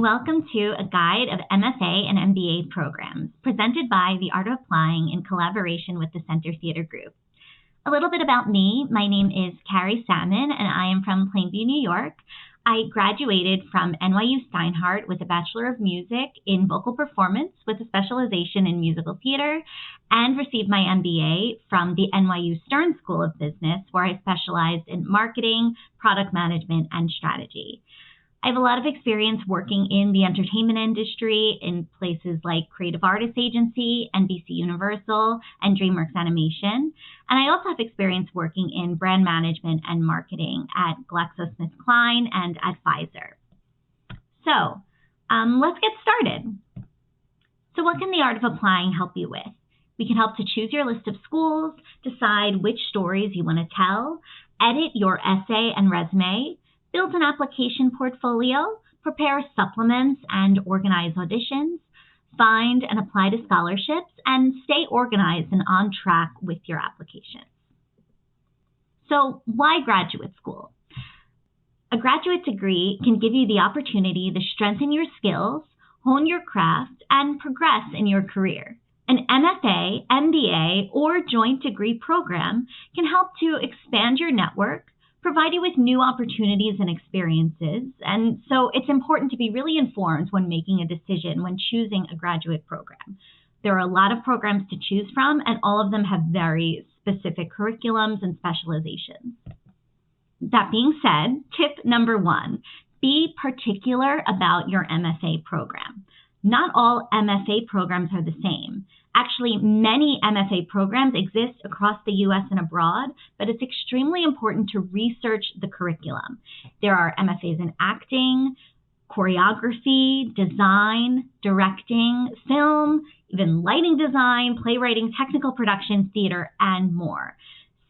welcome to a guide of MFA and MBA programs presented by the Art of Applying in collaboration with the Center Theater Group. A little bit about me. My name is Carrie Salmon, and I am from Plainview, New York. I graduated from NYU Steinhardt with a Bachelor of Music in Vocal Performance with a specialization in musical theater, and received my MBA from the NYU Stern School of Business, where I specialized in marketing, product management, and strategy. I have a lot of experience working in the entertainment industry in places like Creative Artists Agency, NBC Universal, and DreamWorks Animation. And I also have experience working in brand management and marketing at GlaxoSmithKline and at Pfizer. So let's get started. So what can the Art of Applying help you with? We can help to choose your list of schools, decide which stories you want to tell, edit your essay and resume, build an application portfolio, prepare supplements and organize auditions, find and apply to scholarships, and stay organized and on track with your application. So why graduate school? A graduate degree can give you the opportunity to strengthen your skills, hone your craft, and progress in your career. An MFA, MBA, or joint degree program can help to expand your network, provide you with new opportunities and experiences. And so it's important to be really informed when making a decision when choosing a graduate program. There are a lot of programs to choose from, and all of them have very specific curriculums and specializations. That being said, tip number 1, be particular about your MFA program. Not all MFA programs are the same. Actually, many MFA programs exist across the U.S. and abroad, but it's extremely important to research the curriculum. There are MFAs in acting, choreography, design, directing, film, even lighting design, playwriting, technical production, theater, and more.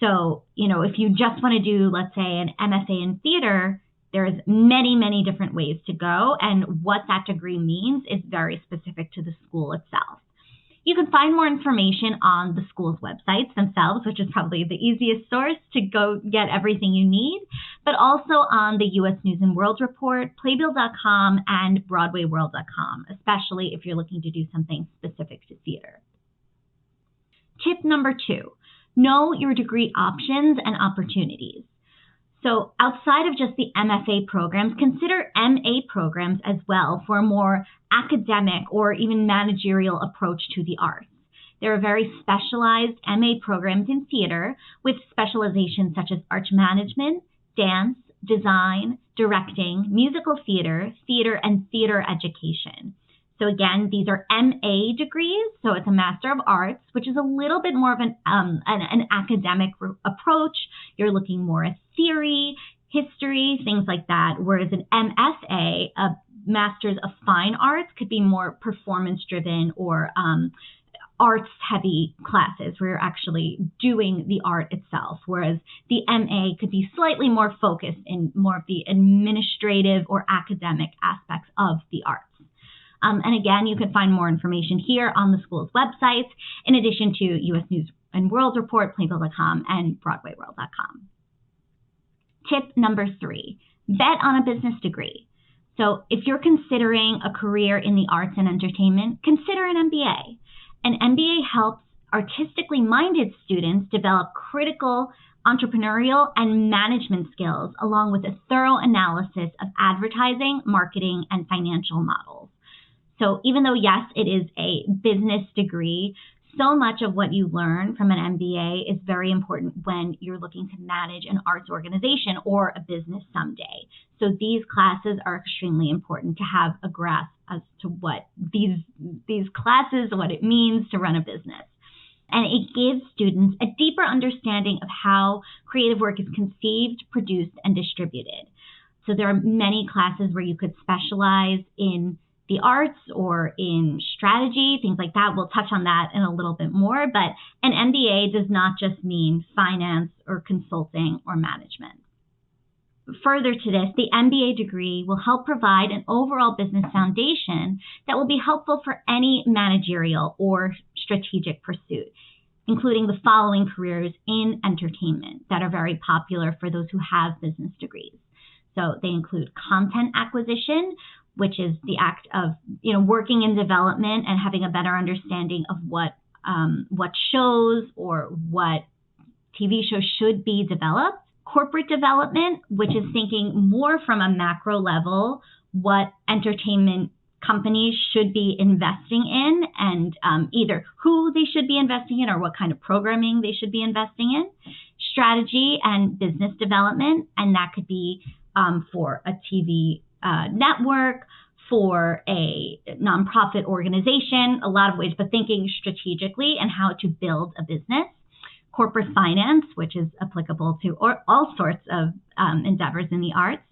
So, if you just want to do, let's say, an MFA in theater, there's many different ways to go, and what that degree means is very specific to the school itself. You can find more information on the school's websites themselves, which is probably the easiest source to go get everything you need, but also on the U.S. News and World Report, Playbill.com, and BroadwayWorld.com, especially if you're looking to do something specific to theater. Tip number 2, know your degree options and opportunities. So outside of just the MFA programs, consider MA programs as well for a more academic or even managerial approach to the arts. There are very specialized MA programs in theater with specializations such as arts management, dance, design, directing, musical theater, and theater education. So again, these are MA degrees, so it's a Master of Arts, which is a little bit more of an academic approach. You're looking more at theory, history, things like that, whereas an MFA, a Master's of Fine Arts, could be more performance-driven or arts-heavy classes where you're actually doing the art itself, whereas the MA could be slightly more focused in more of the administrative or academic aspects of the arts. And again, you can find more information here on the school's websites, in addition to U.S. News and World Report, Playbill.com, and BroadwayWorld.com. Tip number 3, bet on a business degree. So if you're considering a career in the arts and entertainment, consider an MBA. An MBA helps artistically minded students develop critical entrepreneurial and management skills, along with a thorough analysis of advertising, marketing, and financial models. So even though, yes, it is a business degree, so much of what you learn from an MBA is very important when you're looking to manage an arts organization or a business someday. So these classes are extremely important to have a grasp as to what these classes, what it means to run a business. And it gives students a deeper understanding of how creative work is conceived, produced, and distributed. So there are many classes where you could specialize in the arts or in strategy, things like that. We'll touch on that in a little bit more, but an MBA does not just mean finance or consulting or management. Further to this, the MBA degree will help provide an overall business foundation that will be helpful for any managerial or strategic pursuit, including the following careers in entertainment that are very popular for those who have business degrees. So they include content acquisition, which is the act of, working in development and having a better understanding of what shows or what TV shows should be developed. Corporate development, which is thinking more from a macro level, what entertainment companies should be investing in and either who they should be investing in or what kind of programming they should be investing in. Strategy and business development, and that could be for a TV network, for a nonprofit organization, a lot of ways, but thinking strategically and how to build a business. Corporate finance, which is applicable to all sorts of endeavors in the arts.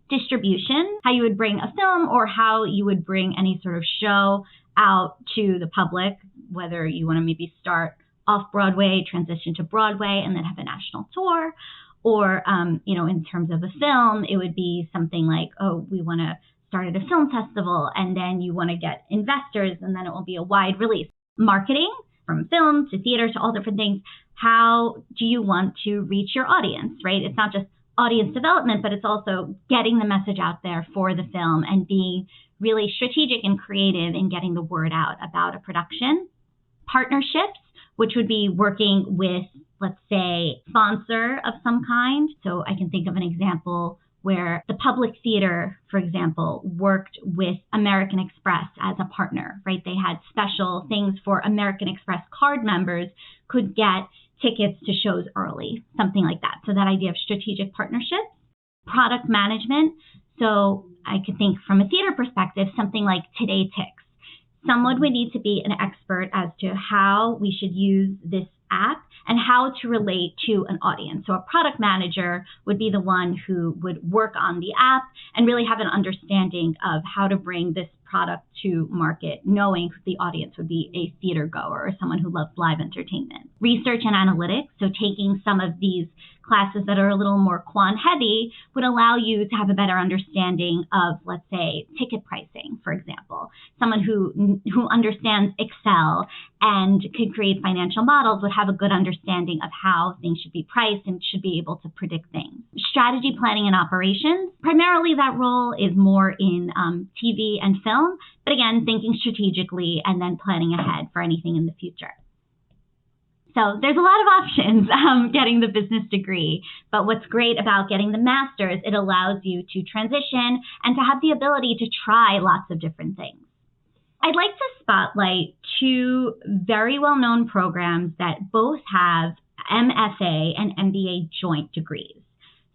Distribution, how you would bring a film or how you would bring any sort of show out to the public, whether you want to maybe start off Broadway, transition to Broadway, and then have a national tour. Or, in terms of a film, it would be something like, we want to start at a film festival, and then you want to get investors, and then it will be a wide release. Marketing, from film to theater to all different things. How do you want to reach your audience, right? It's not just audience development, but it's also getting the message out there for the film and being really strategic and creative in getting the word out about a production. Partnerships, which would be working with, let's say, sponsor of some kind. So I can think of an example where the Public Theater, for example, worked with American Express as a partner, right? They had special things for American Express card members could get tickets to shows early, something like that. So that idea of strategic partnerships. Product management. So I could think from a theater perspective, something like Today Ticks. Someone would need to be an expert as to how we should use this app and how to relate to an audience. So a product manager would be the one who would work on the app and really have an understanding of how to bring this product to market, knowing the audience would be a theater goer or someone who loves live entertainment. Research and analytics, so taking some of these classes that are a little more quant heavy would allow you to have a better understanding of, let's say, ticket pricing, for example. Someone who understands Excel and could create financial models would have a good understanding of how things should be priced and should be able to predict things. Strategy planning and operations, primarily that role is more in TV and film, but again, thinking strategically and then planning ahead for anything in the future. So there's a lot of options getting the business degree, but what's great about getting the master's, it allows you to transition and to have the ability to try lots of different things. I'd like to spotlight two very well-known programs that both have MFA and MBA joint degrees.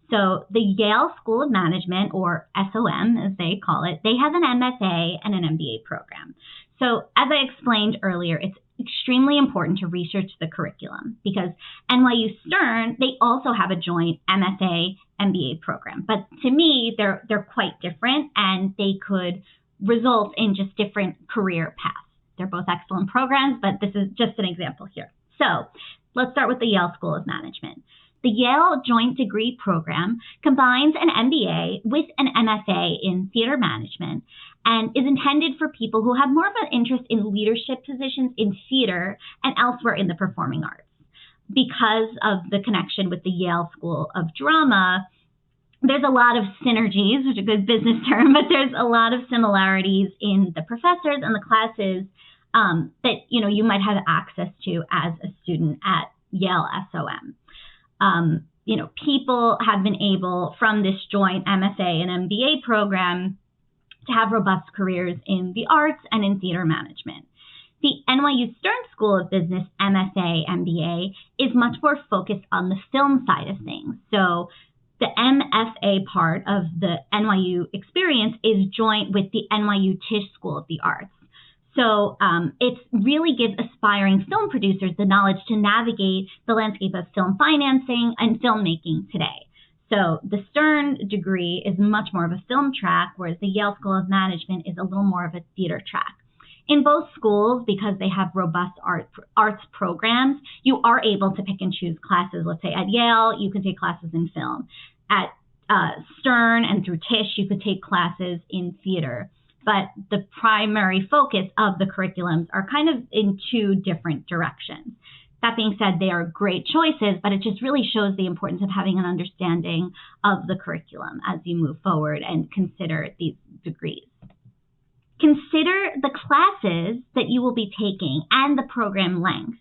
So the Yale School of Management, or SOM as they call it, they have an MFA and an MBA program. So as I explained earlier, it's extremely important to research the curriculum because NYU Stern, they also have a joint MFA MBA program. But to me, they're quite different and they could result in just different career paths. They're both excellent programs, but this is just an example here. So let's start with the Yale School of Management. The Yale Joint Degree Program combines an MBA with an MFA in theater management and is intended for people who have more of an interest in leadership positions in theater and elsewhere in the performing arts. Because of the connection with the Yale School of Drama, there's a lot of synergies, which is a good business term, but there's a lot of similarities in the professors and the classes that you might have access to as a student at Yale SOM. People have been able, from this joint MFA and MBA program, to have robust careers in the arts and in theater management. The NYU Stern School of Business MFA MBA is much more focused on the film side of things. So the MFA part of the NYU experience is joint with the NYU Tisch School of the Arts. So it really gives aspiring film producers the knowledge to navigate the landscape of film financing and filmmaking today. So the Stern degree is much more of a film track, whereas the Yale School of Management is a little more of a theater track. In both schools, because they have robust arts programs, you are able to pick and choose classes. Let's say at Yale, you can take classes in film. At Stern and through Tisch, you could take classes in theater. But the primary focus of the curriculums are kind of in two different directions. That being said, they are great choices, but it just really shows the importance of having an understanding of the curriculum as you move forward and consider these degrees. Consider the classes that you will be taking and the program length.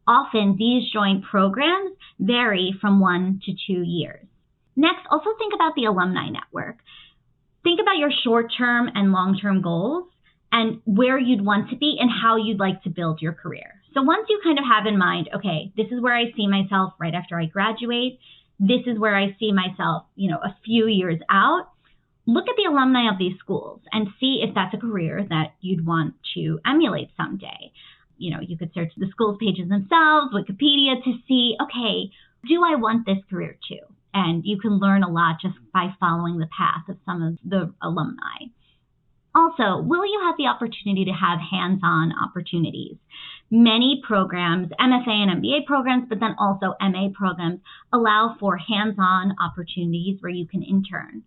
Often, these joint programs vary from 1 to 2 years. Next, also think about the alumni network. Think about your short-term and long-term goals and where you'd want to be and how you'd like to build your career. So once you kind of have in mind, okay, this is where I see myself right after I graduate, this is where I see myself, a few years out, look at the alumni of these schools and see if that's a career that you'd want to emulate someday. You could search the school's pages themselves, Wikipedia, to see, okay, do I want this career too? And you can learn a lot just by following the path of some of the alumni. Also, will you have the opportunity to have hands-on opportunities? Many programs, MFA and MBA programs, but then also MA programs, allow for hands-on opportunities where you can intern.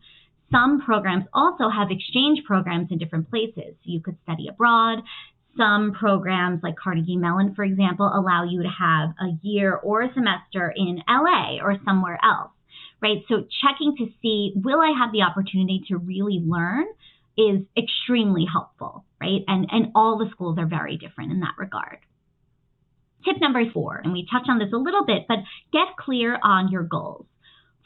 Some programs also have exchange programs in different places. You could study abroad. Some programs like Carnegie Mellon, for example, allow you to have a year or a semester in LA or somewhere else, right? So checking to see, will I have the opportunity to really learn is extremely helpful, right? And all the schools are very different in that regard. Tip number 4, and we touched on this a little bit, but get clear on your goals.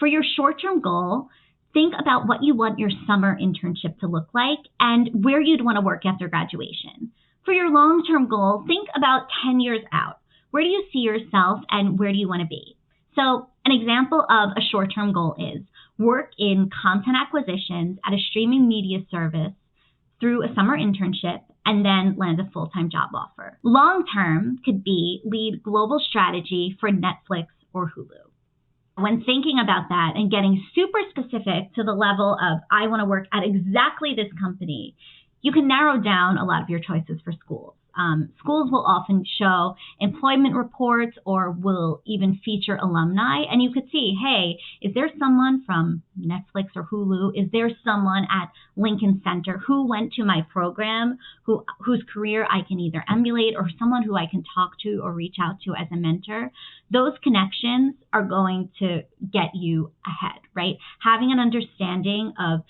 For your short-term goal, think about what you want your summer internship to look like and where you'd want to work after graduation. For your long-term goal, think about 10 years out. Where do you see yourself and where do you want to be? So an example of a short-term goal is work in content acquisitions at a streaming media service through a summer internship and then land a full-time job offer. Long-term could be lead global strategy for Netflix or Hulu. When thinking about that and getting super specific to the level of, I want to work at exactly this company, you can narrow down a lot of your choices for schools. Schools will often show employment reports or will even feature alumni. And you could see, hey, is there someone from Netflix or Hulu? Is there someone at Lincoln Center who went to my program, whose career I can either emulate or someone who I can talk to or reach out to as a mentor? Those connections are going to get you ahead, right? Having an understanding of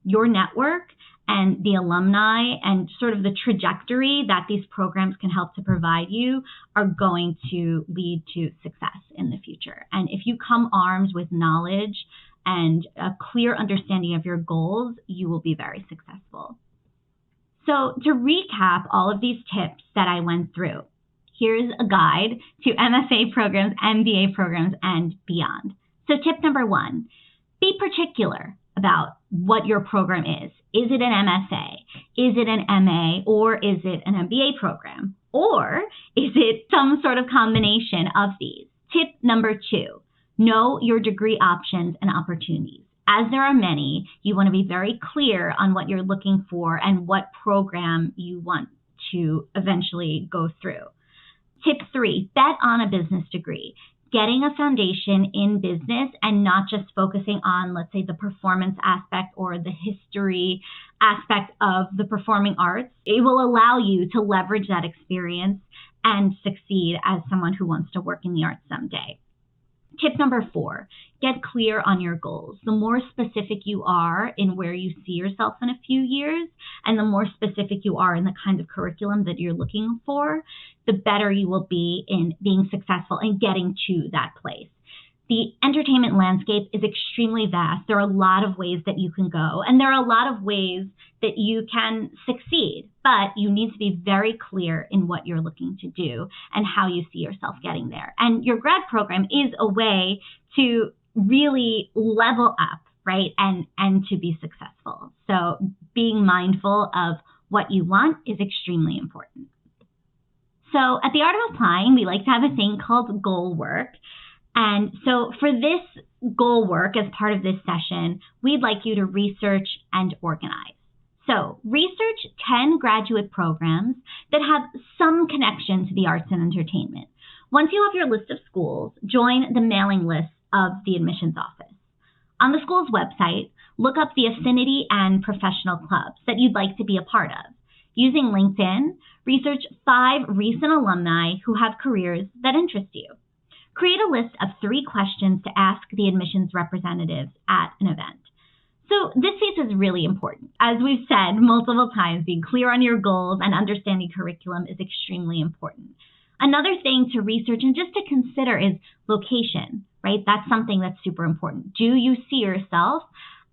your network and the alumni and sort of the trajectory that these programs can help to provide you are going to lead to success in the future. And if you come armed with knowledge and a clear understanding of your goals, you will be very successful. So to recap all of these tips that I went through, here's a guide to MFA programs, MBA programs, and beyond. So tip number 1, be particular about what your program is. Is it an MFA? Is it an MA? Or is it an MBA program? Or is it some sort of combination of these? Tip number 2, know your degree options and opportunities. As there are many, you want to be very clear on what you're looking for and what program you want to eventually go through. Tip 3, bet on a business degree. Getting a foundation in business and not just focusing on, let's say, the performance aspect or the history aspect of the performing arts, it will allow you to leverage that experience and succeed as someone who wants to work in the arts someday. Tip number 4, get clear on your goals. The more specific you are in where you see yourself in a few years, and the more specific you are in the kind of curriculum that you're looking for, the better you will be in being successful and getting to that place. The entertainment landscape is extremely vast. There are a lot of ways that you can go, and there are a lot of ways that you can succeed, but you need to be very clear in what you're looking to do and how you see yourself getting there. And your grad program is a way to really level up, right, and to be successful. So being mindful of what you want is extremely important. So at the Art of Applying, we like to have a thing called goal work. And so for this goal work, as part of this session, we'd like you to research and organize. So research 10 graduate programs that have some connection to the arts and entertainment. Once you have your list of schools, join the mailing list of the admissions office. On the school's website, look up the affinity and professional clubs that you'd like to be a part of. Using LinkedIn, research 5 recent alumni who have careers that interest you. Create a list of 3 questions to ask the admissions representatives at an event. So this piece is really important. As we've said multiple times, being clear on your goals and understanding curriculum is extremely important. Another thing to research and just to consider is location, right? That's something that's super important. Do you see yourself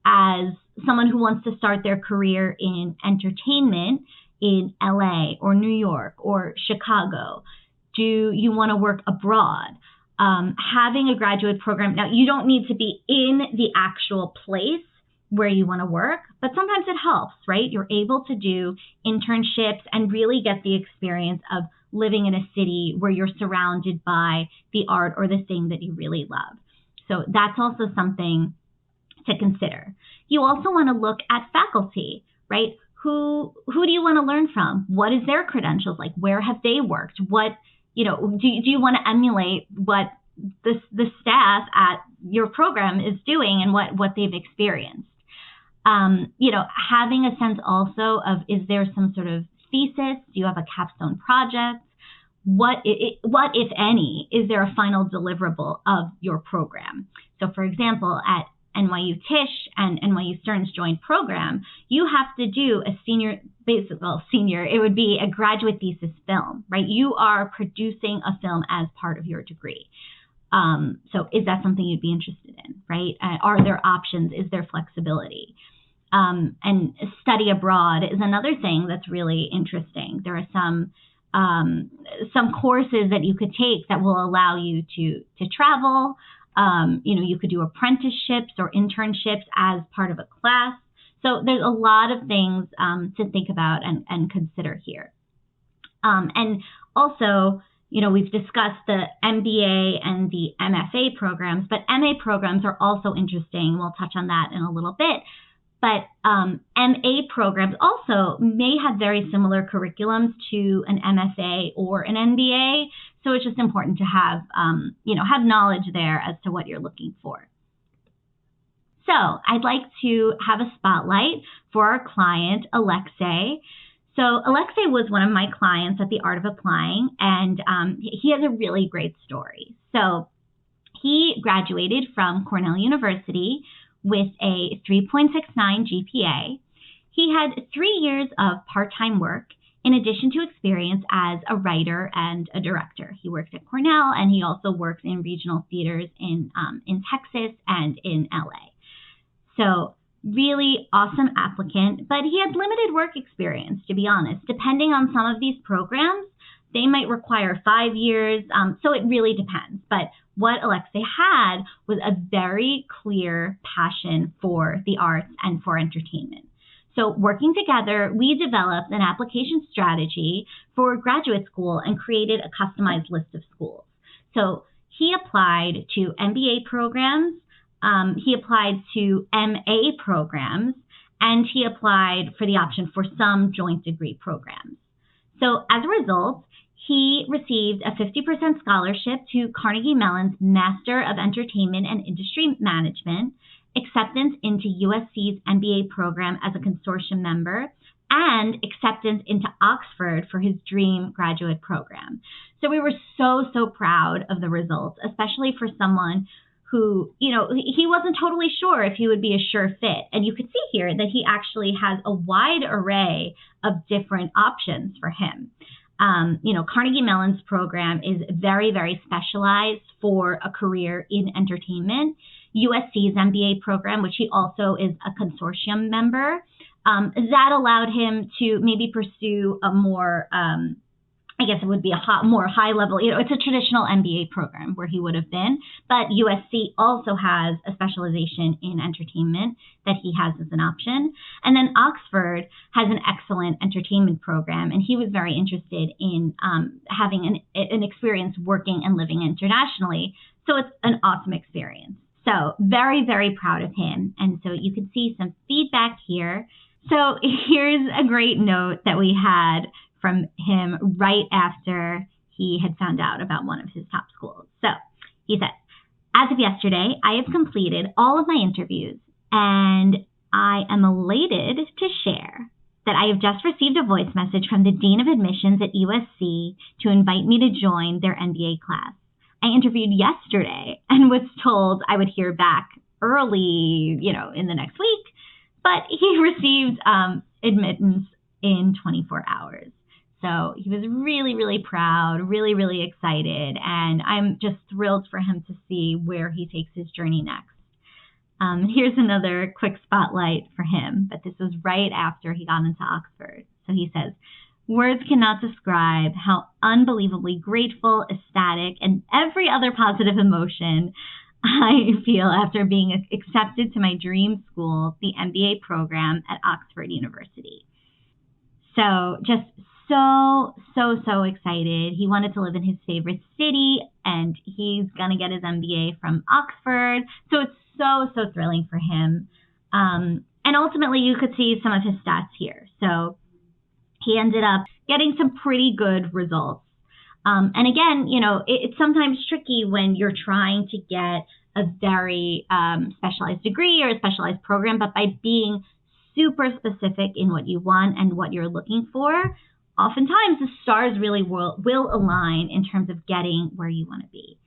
as someone who wants to start their career in entertainment in LA or New York or Chicago? Do you want to work abroad? Having a graduate program, now you don't need to be in the actual place where you want to work, but sometimes it helps, right? You're able to do internships and really get the experience of living in a city where you're surrounded by the art or the thing that you really love. So that's also something to consider. You also want to look at faculty, right? Who do you want to learn from? What is their credentials like? Where have they worked? What, do you want to emulate what the staff at your program is doing and what they've experienced? Having a sense also of, is there some sort of thesis? Do you have a capstone project? What, if any, is there a final deliverable of your program? So, for example, at NYU Tisch and NYU Stern's joint program, you have to do a senior, it would be a graduate thesis film, right? You are producing a film as part of your degree. So is that something you'd be interested in, right? Are there options? Is there flexibility? And study abroad is another thing that's really interesting. There are some courses that you could take that will allow you to travel. You could do apprenticeships or internships as part of a class. So there's a lot of things to think about and consider here. And also, we've discussed the MBA and the MFA programs, but MA programs are also interesting. We'll touch on that in a little bit. But MA programs also may have very similar curriculums to an MFA or an MBA. So it's just important to have knowledge there as to what you're looking for. So I'd like to have a spotlight for our client, Alexei. So Alexei was one of my clients at the Art of Applying, and he has a really great story. So he graduated from Cornell University with a 3.69 GPA. He had 3 years of part-time work in addition to experience as a writer and a director. He worked at Cornell, and he also works in regional theaters in Texas and in LA. So really awesome applicant, but he had limited work experience, to be honest. Depending on some of these programs, they might require 5 years, so it really depends. But what Alexei had was a very clear passion for the arts and for entertainment. So working together, we developed an application strategy for graduate school and created a customized list of schools. So he applied to MBA programs, he applied to MA programs, and he applied for the option for some joint degree programs. So as a result, he received a 50% scholarship to Carnegie Mellon's Master of Entertainment and Industry Management, acceptance into USC's MBA program as a consortium member, and acceptance into Oxford for his dream graduate program. So we were so proud of the results, especially for someone who, he wasn't totally sure if he would be a sure fit. And you could see here that he actually has a wide array of different options for him. Carnegie Mellon's program is very specialized for a career in entertainment. USC's MBA program, which he also is a consortium member, that allowed him to maybe pursue a more, I guess it would be a more high level, it's a traditional MBA program where he would have been, but USC also has a specialization in entertainment that he has as an option. And then Oxford has an excellent entertainment program, and he was very interested in having an experience working and living internationally. So it's an awesome experience. So very proud of him. And so you can see some feedback here. So here's a great note that we had from him right after he had found out about one of his top schools. So he said, as of yesterday, I have completed all of my interviews, and I am elated to share that I have just received a voice message from the Dean of Admissions at USC to invite me to join their MBA class. I interviewed yesterday and was told I would hear back early, in the next week. but he received admittance in 24 hours. So he was really, really proud, really, really excited, and I'm just thrilled for him to see where he takes his journey next. Here's another quick spotlight for him, but this was right after he got into Oxford. So he says, "Words cannot describe how unbelievably grateful, ecstatic, and every other positive emotion I feel after being accepted to my dream school, the MBA program at Oxford University." So just so excited. He wanted to live in his favorite city, and he's going to get his MBA from Oxford. So it's so thrilling for him. And ultimately, you could see some of his stats here. So he ended up getting some pretty good results. And again, it's sometimes tricky when you're trying to get a very specialized degree or a specialized program, but by being super specific in what you want and what you're looking for, oftentimes the stars really will align in terms of getting where you want to be.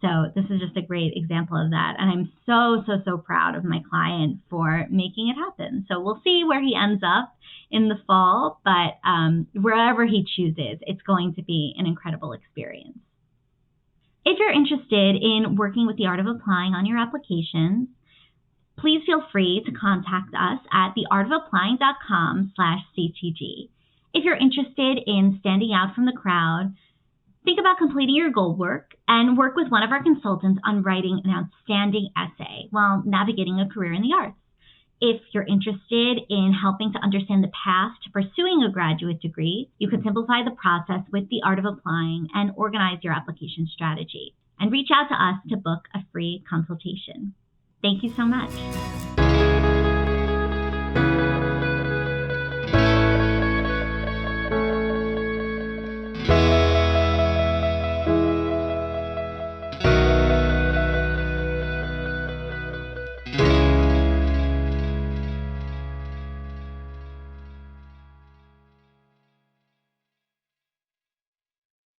So this is just a great example of that. And I'm so proud of my client for making it happen. So we'll see where he ends up in the fall, but wherever he chooses, it's going to be an incredible experience. If you're interested in working with the Art of Applying on your applications, please feel free to contact us at theartofapplying.com/CTG. If you're interested in standing out from the crowd, think about completing your goal work and work with one of our consultants on writing an outstanding essay while navigating a career in the arts. If you're interested in helping to understand the path to pursuing a graduate degree, you can simplify the process with the Art of Applying and organize your application strategy. And reach out to us to book a free consultation. Thank you so much.